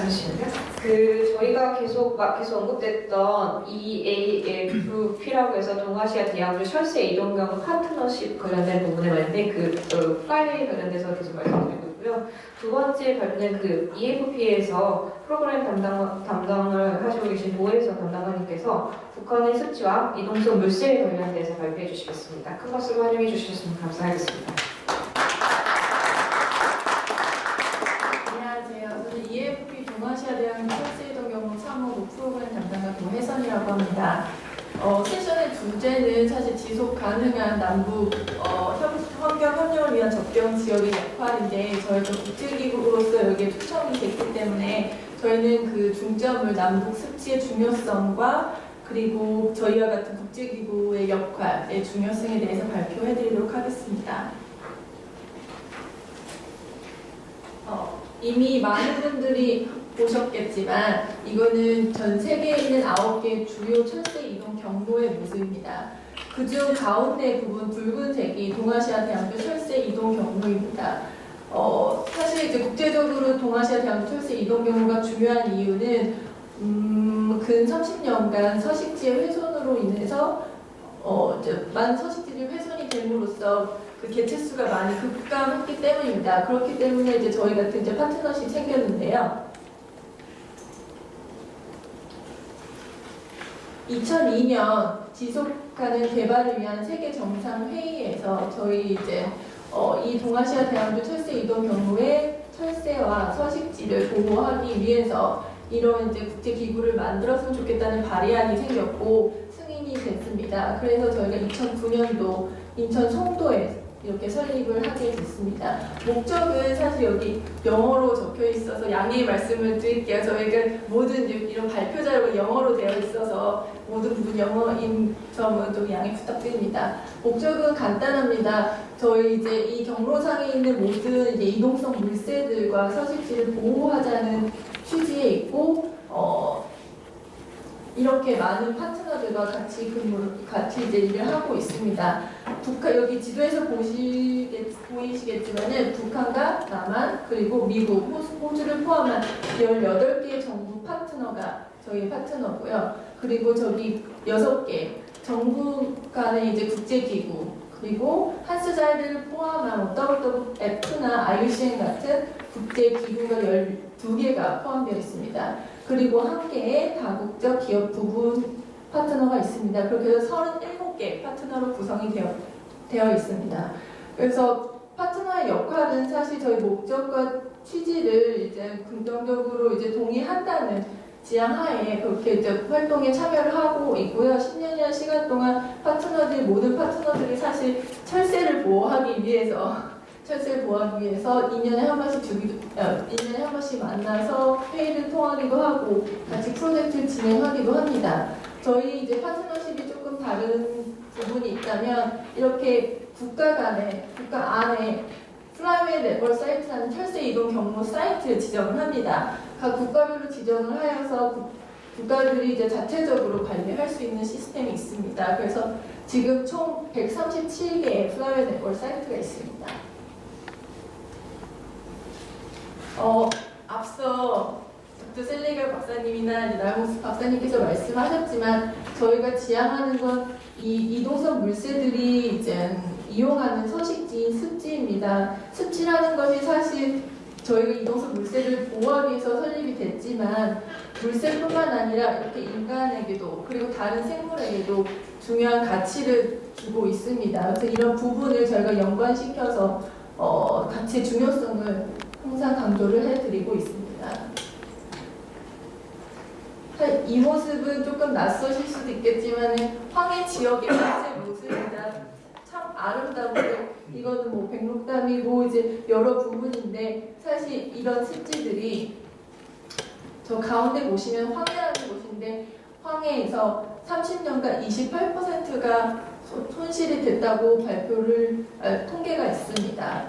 잠시만요. 저희가 계속 언급됐던 EAFP라고 해서 동아시아 대학교 철새 이동 경로 파트너십 관련된 부분에 관련된 파일 관련돼서 계속 말씀드리고 있고요. 두 번째 발표는 EFP에서 프로그램 담당을 하시고 계신 노혜선 담당관님께서 북한의 습지와 이동성 물세에 관련돼서 발표해 주시겠습니다. 큰 박수로 환영해 주셨으면 감사하겠습니다. EFP 동아시아대학교 철새이동경로 3호 프로그램 담당관 노혜선이라고 합니다. 세션의 주제는 사실 지속 가능한 남북 환경 협력을 위한 접경 지역의 역할인데 저희가 국제기구로서 여기에 초청이 됐기 때문에 저희는 그 중점을 남북 습지의 중요성과 그리고 저희와 같은 국제기구의 역할의 중요성에 대해서 발표해드리도록 하겠습니다. 이미 많은 분들이 보셨겠지만 이거는 전 세계에 있는 9개 주요 철새 이동 경로의 모습입니다. 그중 가운데 부분 붉은색이 동아시아 대학교 철새 이동 경로입니다. 사실 이제 국제적으로 동아시아 대학교 철새 이동 경로가 중요한 이유는 근 30년간 서식지의 훼손으로 인해서 많은 서식지들이 훼손이 됨으로써 그 개체수가 많이 급감했기 때문입니다. 그렇기 때문에 이제 저희 같은 이제 파트너십 생겼는데요. 2002년 지속가능 개발을 위한 세계 정상 회의에서 저희 이제 이 동아시아 대학교 철새 이동 경로의 철새와 서식지를 보호하기 위해서 이런 이제 국제 기구를 만들었으면 좋겠다는 발의안이 생겼고 승인이 됐습니다. 그래서 저희가 2009년도 인천 송도에 이렇게 설립을 하게 됐습니다. 목적은 사실 여기 영어로 적혀 있어서 양해의 말씀을 드릴게요. 저희가 모든 이런 발표 자료가 영어로 되어 있어서 모든 부분 영어인 점은 좀 양해 부탁드립니다. 목적은 간단합니다. 저희 이제 이 경로상에 있는 모든 이제 이동성 물새들과 서식지를 보호하자는 취지에 있고 이렇게 많은 파트너들과 같이 이제 일을 하고 있습니다. 여기 지도에서 보이시겠지만은 북한과 남한 그리고 미국, 호주를 포함한 18개의 정부 파트너가 저희 파트너고요. 그리고 저기 6개 정부 간의 이제 국제기구 그리고 한스자이드를 포함한 WWF나 IUCN 같은 국제기구가 12개가 포함되어 있습니다. 그리고 한 개의 다국적 기업 부분 파트너가 있습니다. 그렇게 해서 37개 파트너로 구성이 되어 있습니다. 그래서 파트너의 역할은 사실 저희 목적과 취지를 이제 긍정적으로 이제 동의한다는 지향하에 그렇게 이제 활동에 참여를 하고 있고요. 10년이라는 시간 동안 모든 파트너들이 사실 철새를 보호하기 위해서 2년에 한 번씩 만나서 회의를 통하기도 하고 같이 프로젝트를 진행하기도 합니다. 저희 이제 파트너십이 조금 다른 부분이 있다면 이렇게 국가 안에 플라이웨이 네버 사이트라는 철새 이동 경로 사이트를 지정을 합니다. 각 국가별로 지정을 하여서 국가들이 이제 자체적으로 관리할 수 있는 시스템이 있습니다. 그래서 지금 총 137개의 플라이웨이 네버 사이트가 있습니다. 앞서 닥터 셀리갈 박사님이나 나영수 박사님께서 말씀하셨지만 저희가 지향하는 건 이 이동성 물새들이 이제 이용하는 서식지인 습지입니다. 습지라는 것이 사실 저희가 이동성 물새를 보호하기 위해서 설립이 됐지만 물새뿐만 아니라 이렇게 인간에게도 그리고 다른 생물에게도 중요한 가치를 주고 있습니다. 그래서 이런 부분을 저희가 연관시켜서 가치의 중요성을 항상 강조를 해드리고 있습니다. 이 모습은 조금 낯서실 수도 있겠지만 황해 지역의 실제 모습입니다. 참 아름다고 이거는 뭐 백록담이고 이제 여러 부분인데 사실 이런 습지들이 저 가운데 보시면 황해라는 곳인데 황해에서 30년간 28%가 손실이 됐다고 통계가 있습니다.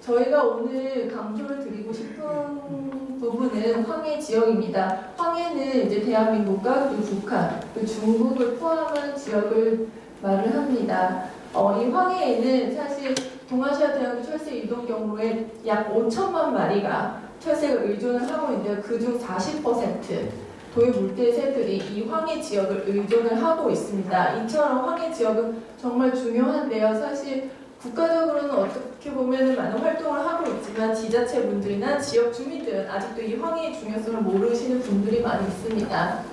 저희가 오늘 강조를 드리고 싶은 부분은 황해 지역입니다. 황해는 이제 대한민국과 그리고 북한, 그리고 중국을 포함한 지역을 말을 합니다. 이 황해에는 사실 동아시아 대학교 철새 이동 경로에 약 5천만 마리가 철새가 의존을 하고 있는데요. 그중 40% 도의 물대 새들이 이 황해 지역을 의존을 하고 있습니다. 이처럼 황해 지역은 정말 중요한데요. 사실 국가적으로는 어떻게 보면 많은 활동을 하고 있지만 지자체분들이나 지역 주민들은 아직도 이 황해의 중요성을 모르시는 분들이 많이 있습니다.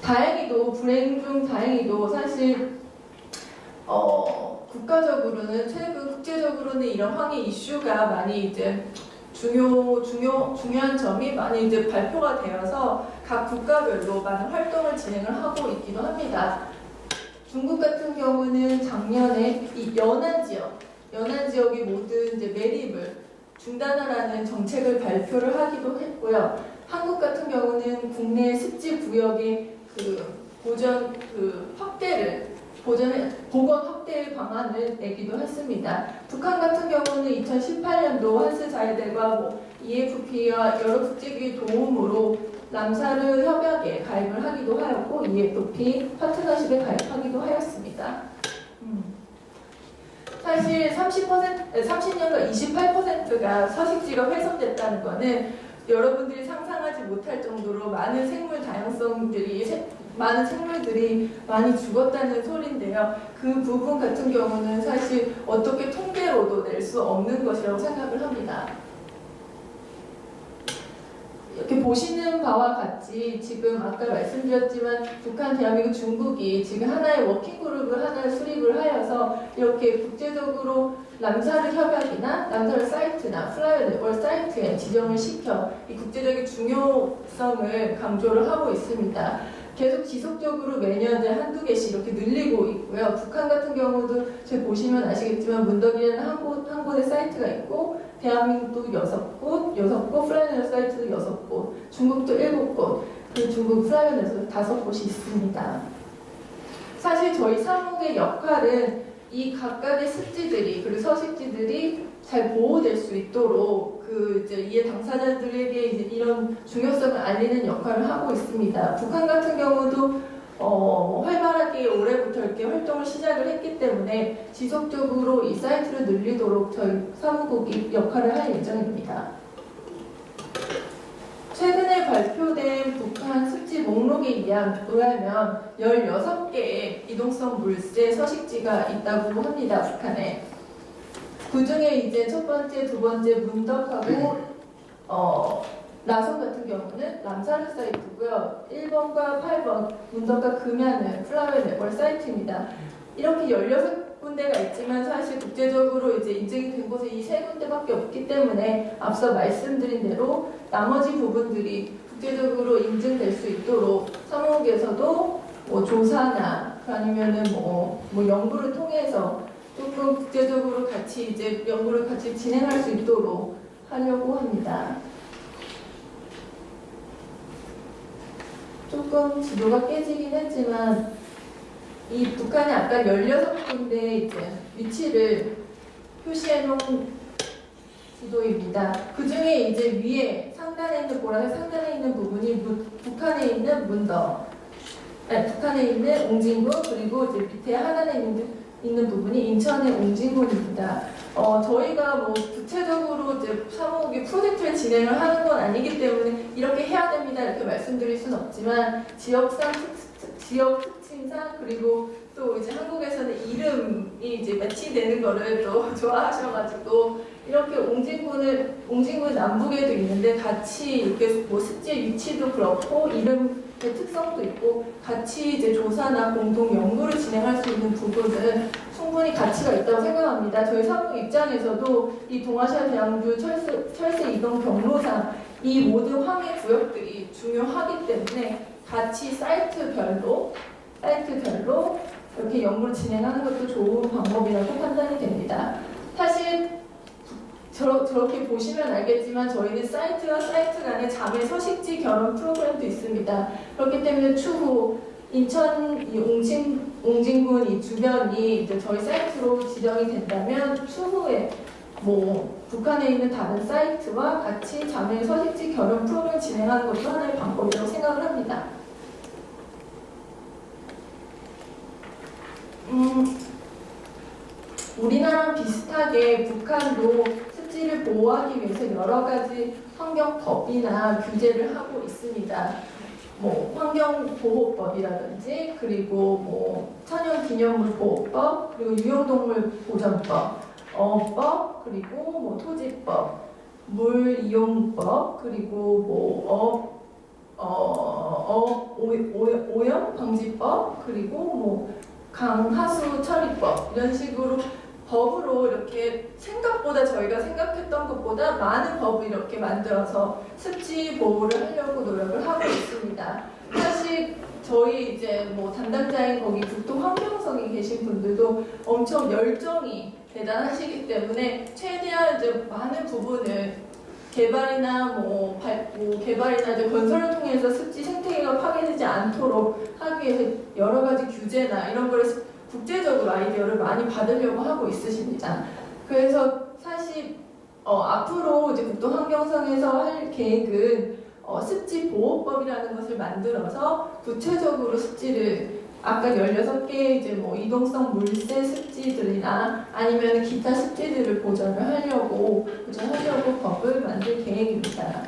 다행히도 불행 중 다행히도 사실 국가적으로는 최근 국제적으로는 이런 황해 이슈가 많이 이제 중요한 점이 많이 이제 발표가 되어서 각 국가별로 많은 활동을 진행을 하고 있기도 합니다. 중국 같은 경우는 작년에 이 연안 지역이 모든 이제 매립을 중단하라는 정책을 발표를 하기도 했고요. 한국 같은 경우는 국내 습지 구역의 보건 확대 방안을 내기도 했습니다. 북한 같은 경우는 2018년도 한스 자위대가 EFP와 여러 국제기구의 도움으로 람사르 협약에 가입을 하기도 하였고 EFP 파트너십에 가입하기도 하였습니다. 사실 30년간 28%가 서식지가 훼손됐다는 것은 여러분들이 상상하지 못할 정도로 많은 많은 생물들이 많이 죽었다는 소리인데요. 그 부분 같은 경우는 사실 어떻게 통계로도 낼 수 없는 것이라고 생각을 합니다. 이렇게 보시는 바와 같이 지금 아까 말씀드렸지만 북한, 대한민국, 중국이 지금 하나의 워킹그룹을 하나를 수립을 하여서 이렇게 국제적으로 람사르 협약이나 람사르 사이트나 플라이어 네트워크 사이트에 지정을 시켜 이 국제적인 중요성을 강조를 하고 있습니다. 계속 지속적으로 매년 한두 개씩 이렇게 늘리고 있고요. 북한 같은 경우도 지금 보시면 아시겠지만 문덕이라는 한 곳의 사이트가 있고 대한민국도 6곳, 플라이어 사이트도 6곳, 중국도 7곳, 그리고 중국 플라이어에서 5곳이 있습니다. 사실 저희 사무국의 역할은 이 각각의 습지들이 그리고 서식지들이 잘 보호될 수 있도록 이해 당사자들에게 이런 중요성을 알리는 역할을 하고 있습니다. 북한 같은 경우도 활발하게 올해부터 이렇게 활동을 시작을 했기 때문에 지속적으로 이 사이트를 늘리도록 저희 사무국이 역할을 할 예정입니다. 최근에 발표된 북한 습지 목록에 의하면 16개의 이동성 물새 서식지가 있다고 합니다. 북한에. 그 중에 이제 첫 번째, 두 번째 문덕하고 나선 같은 경우는 람사르 사이트고요. 1번과 8번 문덕과 금야는 플라웨 네벌 사이트입니다. 이렇게 16군데가 있지만 사실 국제적으로 이제 인증이 된 곳이 이 3군데밖에 없기 때문에 앞서 말씀드린 대로 나머지 부분들이 국제적으로 인증될 수 있도록 사무국에서도 조사나 아니면은 연구를 통해서 조금 국제적으로 같이 이제 연구를 같이 진행할 수 있도록 하려고 합니다. 조금 지도가 깨지긴 했지만 이 북한이 아까 16군데 이제 위치를 표시해 놓은 지도입니다. 그 중에 이제 위에 상단에 있는 보라색 상단에 있는 부분이 북한에 있는 북한에 있는 옹진군 그리고 이제 밑에 하단에 있는 부분이 인천의 옹진군입니다. 저희가 구체적으로 이제 사무국이 프로젝트를 진행을 하는 건 아니기 때문에 이렇게 해야 됩니다 이렇게 말씀드릴 수는 없지만 지역 특징상 그리고 또 이제 한국에서는 이름이 이제 매치되는 거를 또 좋아하셔가지고 이렇게 옹진군 남북에도 있는데 같이 이렇게 습지 위치도 그렇고 이름의 특성도 있고 같이 이제 조사나 공동 연구를 진행할 수 있는 부분은 충분히 가치가 있다고 생각합니다. 저희 사무국 입장에서도 이 동아시아 대항주 철새 이동 경로상 이 모든 황해 구역들이 중요하기 때문에 같이 사이트별로 이렇게 연구를 진행하는 것도 좋은 방법이라고 판단이 됩니다. 사실 저렇게 보시면 알겠지만 저희는 사이트와 사이트 간의 자매 서식지 결혼 프로그램도 있습니다. 그렇기 때문에 추후 인천 옹진군 이 주변이 이제 저희 사이트로 지정이 된다면 추후에 북한에 있는 다른 사이트와 같이 자매 서식지 결혼 프로그램 진행하는 것도 하나의 방법이라고 생각을 합니다. 우리나라랑 비슷하게 북한도 습지를 보호하기 위해서 여러 가지 환경법이나 규제를 하고 있습니다. 뭐 환경보호법이라든지 그리고 뭐 천연기념물보호법 그리고 유형동물보전법, 어법 그리고 뭐 토지법, 물이용법 그리고 뭐 오염 방지법 그리고 뭐 강하수 처리법 이런 식으로 법으로 이렇게 생각보다 저희가 생각했던 것보다 많은 법을 이렇게 만들어서 습지 보호를 하려고 노력을 하고 있습니다. 사실 저희 이제 뭐 담당자인 거기 국토환경성에 계신 분들도 엄청 열정이 대단하시기 때문에 최대한 이제 많은 부분을 개발이나 개발이나 이제 건설을 통해서 습지 생태계가 파괴되지 않도록 하기 위해서 여러 가지 규제나 이런 걸 국제적으로 아이디어를 많이 받으려고 하고 있으십니다. 그래서 사실 앞으로 이제 국토환경성에서 할 계획은 습지 보호법이라는 것을 만들어서 구체적으로 습지를 아까 16개 이제 뭐 이동성 물새 습지들이나 아니면 기타 습지들을 보전하려고 법을 만들 계획입니다.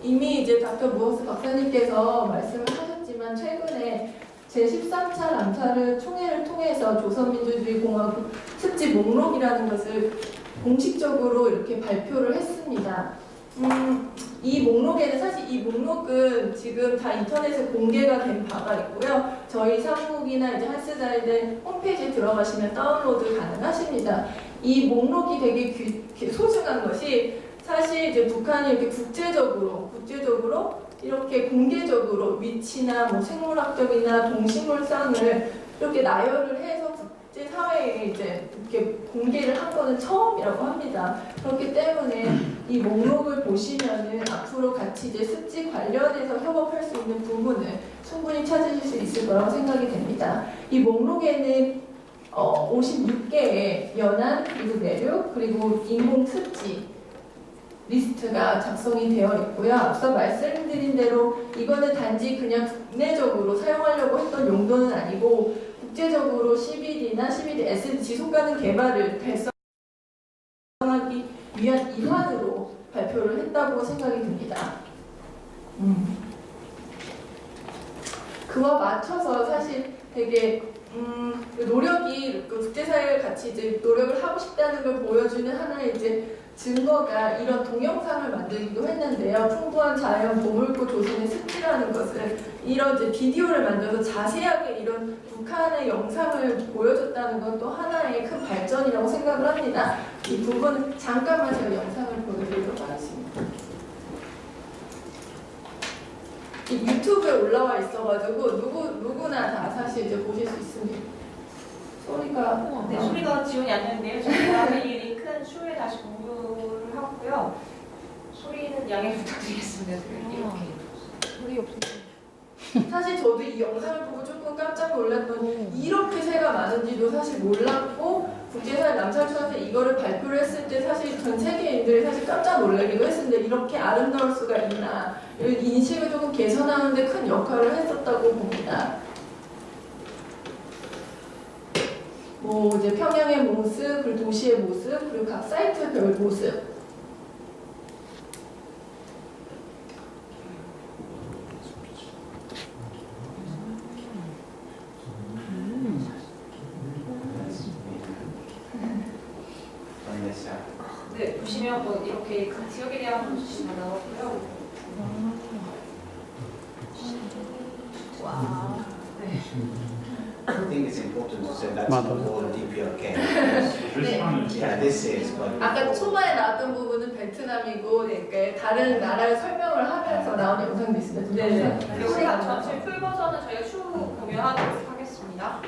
이미 이제 닥터 무어스 박사님께서 말씀을 하셨지만 최근에 제13차 남사를 총회를 통해서 조선민주주의공화국 습지 목록이라는 것을 공식적으로 이렇게 발표를 했습니다. 이 목록에는 사실 이 목록은 지금 다 인터넷에 공개가 된 바가 있고요. 저희 사무국이나 이제 한스자이드 홈페이지에 들어가시면 다운로드 가능하십니다. 이 목록이 되게 소중한 것이 사실 이제 북한이 이렇게 국제적으로 이렇게 공개적으로 위치나 뭐 생물학적이나 동식물상을 이렇게 나열을 해서 국제 사회에 이제 이렇게 공개를 한 거는 처음이라고 합니다. 그렇기 때문에 이 목록을 보시면은 앞으로 같이 이제 습지 관련해서 협업할 수 있는 부분을 충분히 찾으실 수 있을 거라고 생각이 됩니다. 이 목록에는 56개의 연안 그리고 내륙 그리고 인공 습지 리스트가 작성이 되어 있고요. 앞서 말씀드린 대로 이거는 단지 그냥 국내적으로 사용하려고 했던 용도는 아니고 국제적으로 CBD나 CBD-S 지속가능 개발을 달성하기 위한 일환으로 발표를 했다고 생각이 듭니다. 그와 맞춰서 사실 되게 노력이 국제사회를 같이 이제 노력을 하고 싶다는 걸 보여주는 하나의 이제 증거가 이런 동영상을 만들기도 했는데요. 풍부한 자연, 보물고 조선의 습지라는 것을 이런 이제 비디오를 만들어서 자세하게 이런 북한의 영상을 보여줬다는 건 또 하나의 큰 발전이라고 생각을 합니다. 이 부분 잠깐만 제가 영상을 보여드리도록 하겠습니다. 이 유튜브에 올라와 있어가지고 누구나 다 사실 이제 보실 수 있습니다. 소리가 네, 소리가 지원이 안 되는데요. 저희가 이 링크는 추후에 다시 공유를 하고요. 소리는 양해 부탁드리겠습니다. 이렇게. 소리 없어요. 사실 저도 이 영상을 보고 조금 깜짝 놀랐던 이렇게 새가 많은지도 사실 몰랐고 국제사회 남사촌에서 이거를 발표를 했을 때 사실 전 세계인들이 사실 깜짝 놀라기도 했는데 이렇게 아름다울 수가 있나 인식을 조금 개선하는 데 큰 역할을 했었다고 봅니다. 뭐 이제 평양의 모습, 그리고 도시의 모습, 그리고 각 사이트별 모습. 네, 보시면 뭐 이렇게 각 지역에 대한 소식이 나왔고요. 와. 네. I think it's important to say that's 맞아. not all DPRK. Yeah, this is. But 아까 초반에 나왔던 부분은 베트남이고 그러니까 다른 나라를 설명을 하면서 나온 영상도 있습니다. 네. 우리가 전체 풀 버전은 저희가 추후 공유하도록 하겠습니다.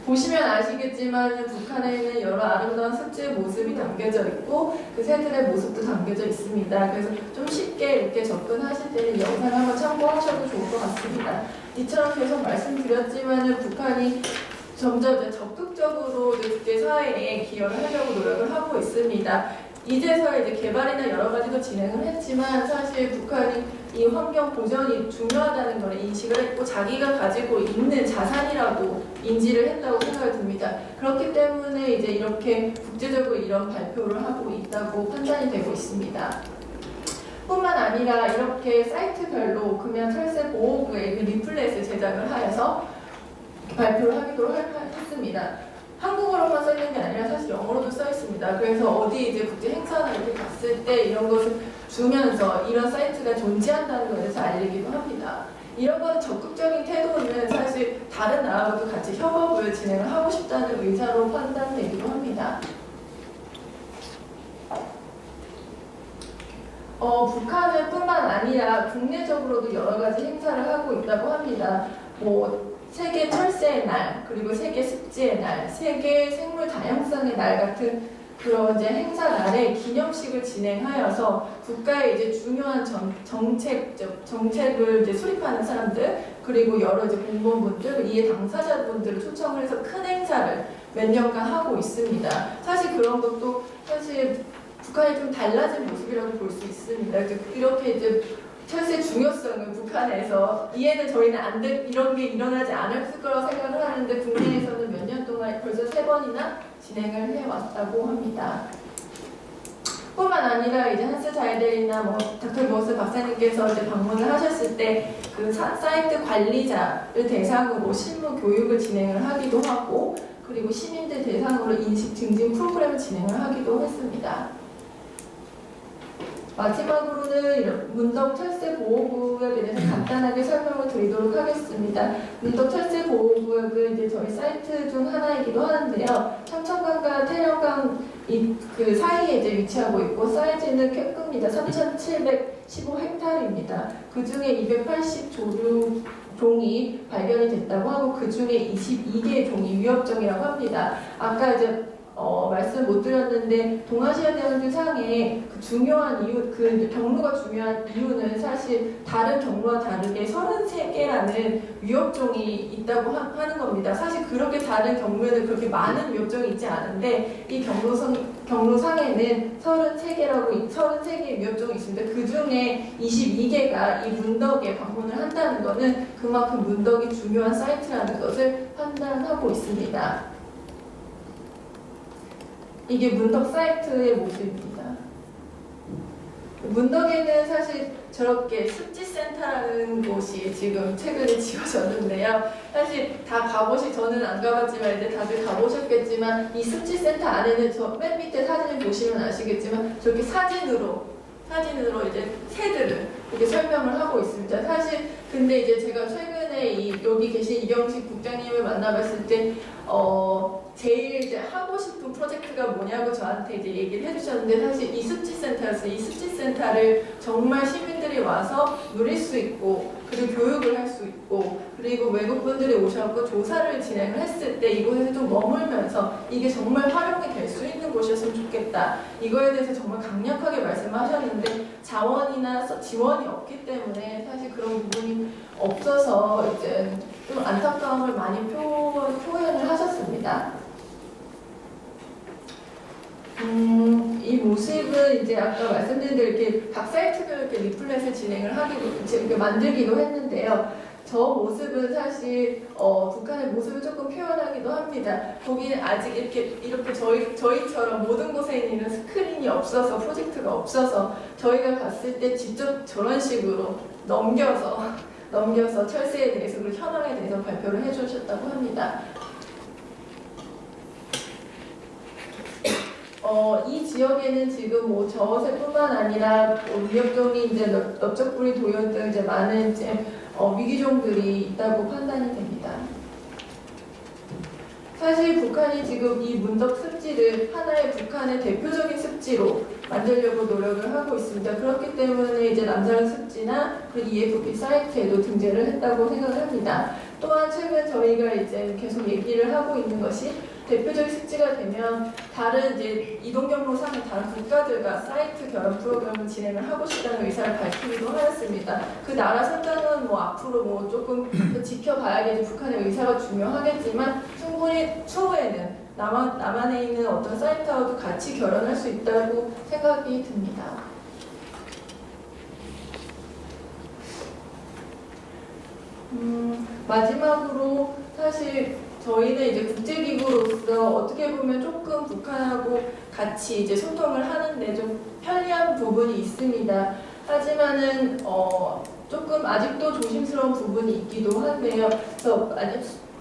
보시면 아시겠지만 북한에는 여러 아름다운 습지의 모습이 담겨져 있고 그 새들의 모습도 담겨져 있습니다. 그래서 좀 쉽게 이렇게 접근하실 때는 이 영상을 한번 참고하셔도 좋을 것 같습니다. 이처럼 계속 말씀드렸지만 북한이 점점 이제 적극적으로 국제 사회에 기여를 하려고 노력을 하고 있습니다. 이제서야 이제 개발이나 여러 가지도 진행을 했지만 사실 북한이 이 환경 보전이 중요하다는 걸 인식을 했고 자기가 가지고 있는 자산이라고 인지를 했다고 생각이 듭니다. 그렇기 때문에 이제 이렇게 국제적으로 이런 발표를 하고 있다고 판단이 되고 있습니다. 뿐만 아니라 이렇게 사이트별로 금연 철새 보호구의 리플렛을 제작을 하여서 발표를 하기도 했습니다. 한국어로만 써 있는 게 아니라 사실 영어로도 써 있습니다. 그래서 어디 이제 국제 행사나 이렇게 갔을 때 이런 것을 주면서 이런 사이트가 존재한다는 것에 대해서 알리기도 합니다. 이런 건 적극적인 태도는 사실 다른 나라와도 같이 협업을 진행을 하고 싶다는 의사로 판단되기도 합니다. 북한은 뿐만 아니라 국내적으로도 여러 가지 행사를 하고 있다고 합니다. 세계 철새의 날, 그리고 세계 습지의 날, 세계 생물 다양성의 날 같은 그런 이제 행사 날에 기념식을 진행하여서 국가의 이제 중요한 정책을 이제 수립하는 사람들, 그리고 여러 이제 공무원분들, 이해 당사자분들을 초청을 해서 큰 행사를 몇 년간 하고 있습니다. 사실 그런 것도 사실 북한이 좀 달라진 모습이라고 볼 수 있습니다. 이렇게 이제 철새 중요성을 북한에서 이해는 저희는 이런 게 일어나지 않을 거라고 생각을 하는데 국내에서는 몇 년 동안 벌써 3번이나 진행을 해왔다고 합니다. 뿐만 아니라 이제 한스 자이델이나 닥터 모스 박사님께서 이제 방문을 하셨을 때 그 사이트 관리자를 대상으로 실무 교육을 진행을 하기도 하고 그리고 시민들 대상으로 인식 증진 프로그램을 진행을 하기도 했습니다. 마지막으로는 문덕 철새 보호구역에 대해서 간단하게 설명을 드리도록 하겠습니다. 문덕 철새 보호구역은 이제 저희 사이트 중 하나이기도 하는데요. 청천강과 태령강 그 사이에 이제 위치하고 있고 사이즈는 꽤 큽니다. 3,715헥타르입니다. 그 중에 280조류 종이 발견이 됐다고 하고 그 중에 22개의 종이 위협종이라고 합니다. 아까 이제 말씀 못 드렸는데 동아시아 대항군 상에 그 중요한 이유, 그 경로가 중요한 이유는 사실 다른 경로와 다르게 33개라는 위협종이 있다고 하는 겁니다. 사실 그렇게 다른 경로에는 그렇게 많은 위협종이 있지 않은데 이 경로상에는 33개의 위협종이 있습니다. 그 중에 22개가 이 문덕에 방문을 한다는 것은 그만큼 문덕이 중요한 사이트라는 것을 판단하고 있습니다. 이게 문덕 사이트의 모습입니다. 문덕에는 사실 저렇게 습지센터라는 곳이 지금 최근에 지어졌는데요. 사실 다 저는 안 가봤지만 이제 다들 가보셨겠지만 이 습지센터 안에는 저 맨 밑에 사진을 보시면 아시겠지만 저렇게 사진으로 이제 새들을 이렇게 설명을 하고 있습니다. 사실 근데 이제 제가 최근에 여기 계신 이경식 국장님을 만나봤을 때 제일 이제 하고 싶은 프로젝트가 뭐냐고 저한테 이제 얘기를 해주셨는데 사실 이 습지센터였어요. 이 습지센터를 정말 시민들이 와서 누릴 수 있고 그리고 교육을 할 수 있고 그리고 외국분들이 오셔서 조사를 진행을 했을 때 이곳에서 좀 머물면서 이게 정말 활용이 될 수 있는 곳이었으면 좋겠다. 이거에 대해서 정말 강력하게 말씀하셨는데 자원이나 지원이 없기 때문에 사실 그런 부분이 없어서 이제 좀 안타까움을 많이 표현을 하셨습니다. 이 모습은 이제 아까 말씀드린 대로 이렇게 각 사이트별로 이렇게 리플렛을 진행을 이렇게 만들기도 했는데요. 저 모습은 사실 북한의 모습을 조금 표현하기도 합니다. 거기는 아직 이렇게 저희처럼 모든 곳에 있는 스크린이 없어서 프로젝트가 없어서 저희가 갔을 때 직접 저런 식으로 넘겨서 철새에 대해서 그리고 현황에 대해서 발표를 해주셨다고 합니다. 이 지역에는 지금 저어새뿐만 아니라 위협종이 이제 넓적부리 도연 등 이제 많은 이제 위기종들이 있다고 판단이 됩니다. 사실 북한이 지금 이 문덕 습지를 하나의 북한의 대표적인 습지로 만들려고 노력을 하고 있습니다. 그렇기 때문에 이제 남자랑 습지나 그 EFP 사이트에도 등재를 했다고 생각을 합니다. 또한 최근 저희가 이제 계속 얘기를 하고 있는 것이 대표적인 습지가 되면 다른 이제 이동경로상의 다른 국가들과 사이트 결합 프로그램을 진행을 하고 싶다는 의사를 밝히기도 하였습니다. 그 나라 선정은 앞으로 조금 더 지켜봐야겠지 북한의 의사가 중요하겠지만 충분히 추후에는 남한에 있는 어떤 사이트하고도 같이 결연할 수 있다고 생각이 듭니다. 마지막으로 사실 저희는 이제 국제기구로서 어떻게 보면 조금 북한하고 같이 이제 소통을 하는데 좀 편리한 부분이 있습니다. 하지만은 조금 아직도 조심스러운 부분이 있기도 한데요. 그래서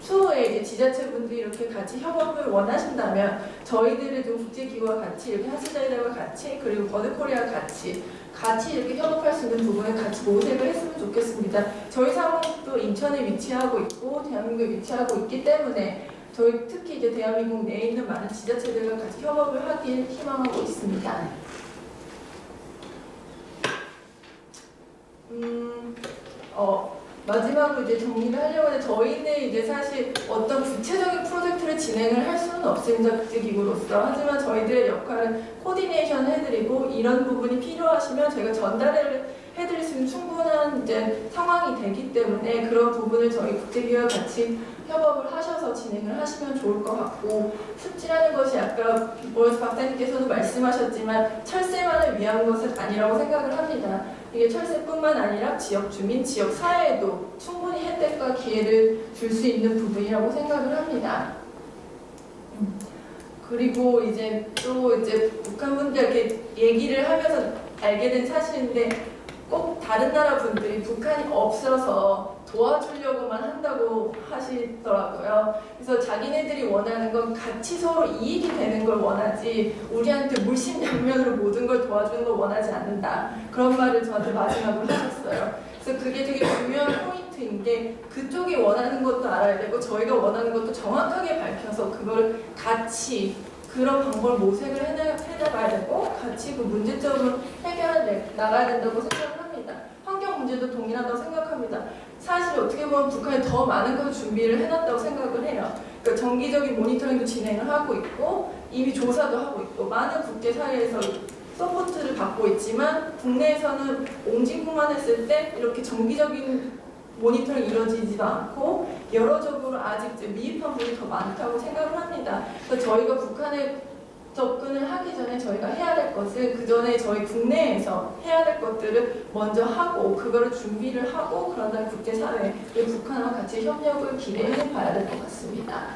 추후에 이제 지자체분들이 이렇게 같이 협업을 원하신다면 저희들의 좀 국제기구와 같이 이렇게 한시자이대와 같이 그리고 버드코리아와 같이 이렇게 협업할 수 있는 부분을 같이 모색을 했으면 좋겠습니다. 저희 사무국도 인천에 위치하고 있고 대한민국에 위치하고 있기 때문에 저희 특히 이제 대한민국 내에 있는 많은 지자체들과 같이 협업을 하길 희망하고 있습니다. 마지막으로 이제 정리를 하려고 하는데 저희는 이제 사실 어떤 구체적인 프로젝트를 진행을 할 수는 없습니다. 국제기구로서. 하지만 저희들의 역할은 코디네이션 해드리고 이런 부분이 필요하시면 저희가 전달을 해드릴 수 있는 충분한 이제 상황이 되기 때문에 그런 부분을 저희 국제기구와 같이 협업을 하셔서 진행을 하시면 좋을 것 같고 습지라는 것이 아까 모여스 박사님께서도 말씀하셨지만 철새만을 위한 것은 아니라고 생각을 합니다. 이게 철새뿐만 아니라 지역 주민, 지역 사회에도 충분히 혜택과 기회를 줄 수 있는 부분이라고 생각을 합니다. 그리고 이제 또 이제 북한 분들께 얘기를 하면서 알게 된 사실인데 꼭 다른 나라 분들이 북한이 없어서 도와주려고만 한다고 하시더라고요. 그래서 자기네들이 원하는 건 같이 서로 이익이 되는 걸 원하지 우리한테 물심양면으로 모든 걸 도와주는 걸 원하지 않는다. 그런 말을 저한테 마지막으로 하셨어요. 그래서 그게 되게 중요한 포인트인 게 그쪽이 원하는 것도 알아야 되고 저희가 원하는 것도 정확하게 밝혀서 그걸 같이 그런 방법을 모색을 해나가야 되고 같이 그 문제점을 해결해 나가야 된다고 생각을 합니다. 환경 문제도 동일하다고 생각합니다. 사실 어떻게 보면 북한이 더 많은 것을 준비를 해놨다고 생각을 해요. 그러니까 정기적인 모니터링도 진행을 하고 있고 이미 조사도 하고 있고 많은 국제사회에서 서포트를 받고 있지만 국내에서는 옹진군만 했을 때 이렇게 정기적인 모니터링이 이루어지지도 않고 여러적으로 아직 이제 미흡한 부분이 더 많다고 생각을 합니다. 그래서 저희가 북한에 접근을 하기 전에 저희가 해야 될 것을 그 전에 저희 국내에서 해야 될 것들을 먼저 하고 그거를 준비를 하고 그런 다음에 국제사회 그리고 북한과 같이 협력을 기대해 봐야 될 것 같습니다.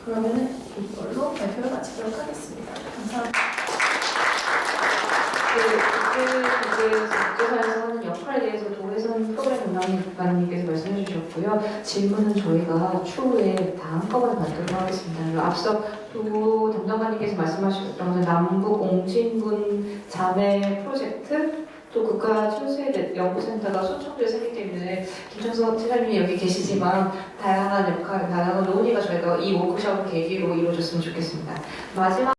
그러면은 이걸로 발표를 마치도록 하겠습니다. 감사합니다. 국제사회에서 하는 역할에 대해서 도혜선 프로그램 운영관님께서 말씀해 주셨고요. 질문은 저희가 추후에 다 한꺼번에 받도록 하겠습니다. 앞서 또 담당관님께서 말씀하셨던 것은 남북 옹진군 자매 프로젝트 또 국가철새연구센터가 소청도에 생기기 때문에 김정석 팀장님이 여기 계시지만 다양한 역할, 다양한 논의가 저희가 이 워크숍을 계기로 이루어졌으면 좋겠습니다. 마지막